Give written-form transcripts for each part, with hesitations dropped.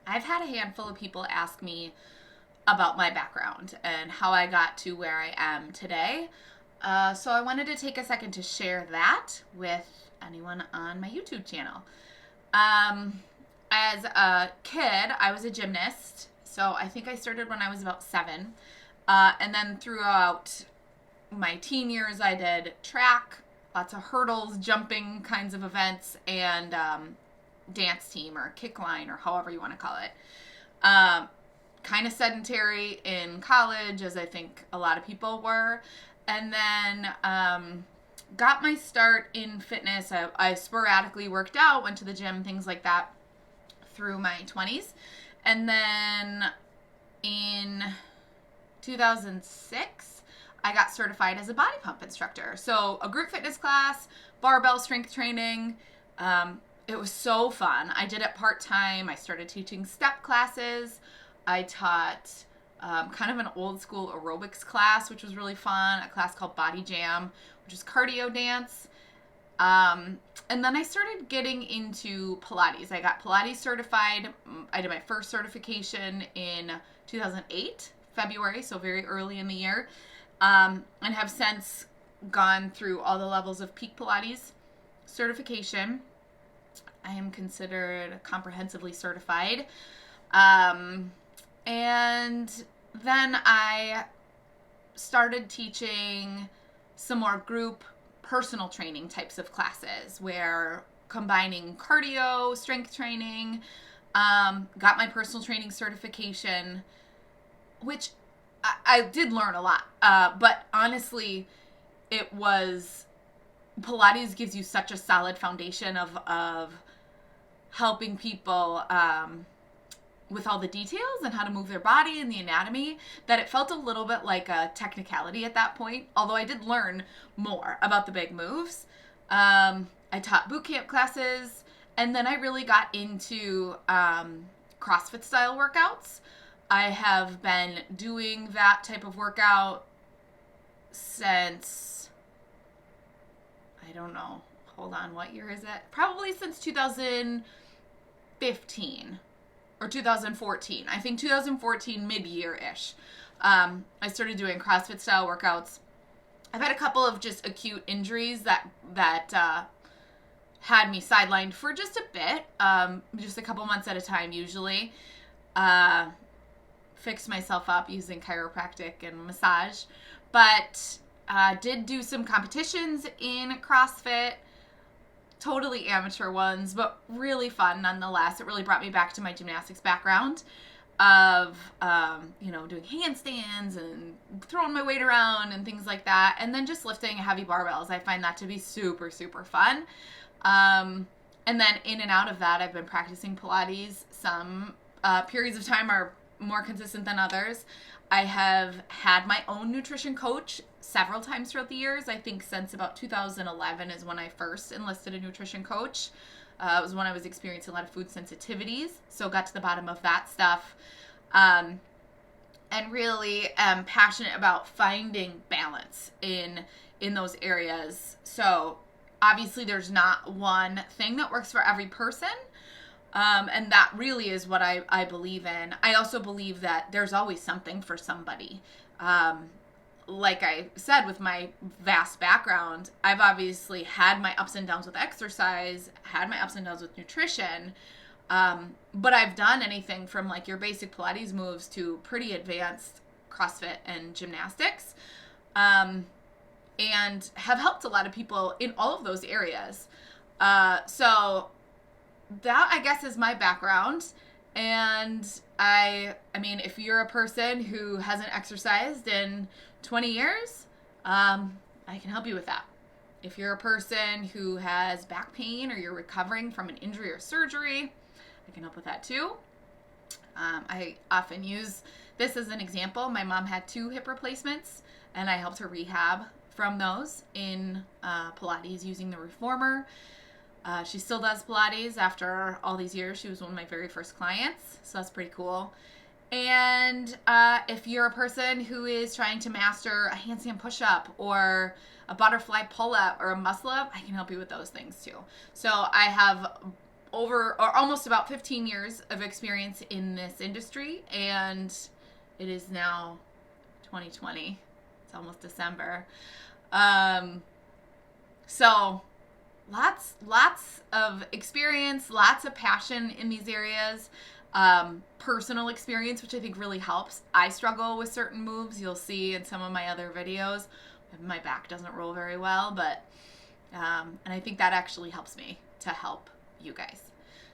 I've had a handful of people ask me about my background and how I got to where I am today. So I wanted to take a second to share that with anyone on my YouTube channel. As a kid, I was a gymnast. So I think I started when I was about 7. And then throughout my teen years, I did track, lots of hurdles, jumping kinds of events, and dance team or kick line or however you want to call it. Kind of sedentary in college, as I think a lot of people were. And then got my start in fitness. I sporadically worked out, went to the gym, things like that through my 20s. And then in 2006, I got certified as a body pump instructor. So a group fitness class, barbell strength training. It was so fun. I did it part-time. I started teaching step classes. I taught kind of an old school aerobics class, which was really fun. A class called Body Jam, which is cardio dance. And then I started getting into Pilates. I got Pilates certified. I did my first certification in 2008, February, so very early in the year. And have since gone through all the levels of peak Pilates certification. I am considered comprehensively certified. And then I started teaching some more group personal training types of classes where combining cardio, strength training, got my personal training certification, which I did learn a lot. But honestly, Pilates gives you such a solid foundation of helping people with all the details and how to move their body and the anatomy that it felt a little bit like a technicality at that point, although I did learn more about the big moves. I taught boot camp classes, and then I really got into CrossFit style workouts. I have been doing that type of workout since, I don't know, hold on, what year is it? Probably since 2015 or 2014. I think 2014 mid-year-ish. I started doing CrossFit style workouts. I've had a couple of just acute injuries that had me sidelined for just a bit, just a couple months at a time usually. Fixed myself up using chiropractic and massage, but did do some competitions in CrossFit, totally amateur ones, but really fun nonetheless. It really brought me back to my gymnastics background of, doing handstands and throwing my weight around and things like that. And then just lifting heavy barbells. I find that to be super, super fun. And then in and out of that, I've been practicing Pilates. Some periods of time are more consistent than others. I have had my own nutrition coach several times throughout the years. I think since about 2011 is when I first enlisted a nutrition coach. It was when I was experiencing a lot of food sensitivities, so got to the bottom of that stuff. And really am passionate about finding balance in those areas. So obviously there's not one thing that works for every person. And that really is what I believe in. I also believe that there's always something for somebody. Like I said, with my vast background, I've obviously had my ups and downs with exercise, had my ups and downs with nutrition, but I've done anything from like your basic Pilates moves to pretty advanced CrossFit and gymnastics, and have helped a lot of people in all of those areas. So that, I guess, is my background. And I mean, if you're a person who hasn't exercised in 20 years, I can help you with that. If you're a person who has back pain or you're recovering from an injury or surgery, I can help with that too. I often use this as an example. My mom had 2 hip replacements, and I helped her rehab from those in Pilates using the reformer. She still does Pilates after all these years. She was one of my very first clients, so that's pretty cool. And if you're a person who is trying to master a handstand push-up or a butterfly pull-up or a muscle-up, I can help you with those things too. So I have over or almost about 15 years of experience in this industry, and it is now 2020. It's almost December. So lots of experience, lots of passion in these areas. Personal experience, which I think really helps. I struggle with certain moves. You'll see in some of my other videos. My back doesn't roll very well, but and I think that actually helps me to help you guys.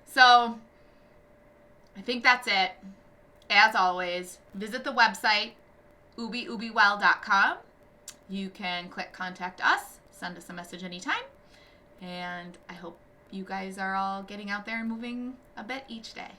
So I think that's it. As always, visit the website ubiubiwell.com. You can click contact us, send us a message anytime, and I hope you guys are all getting out there and moving a bit each day.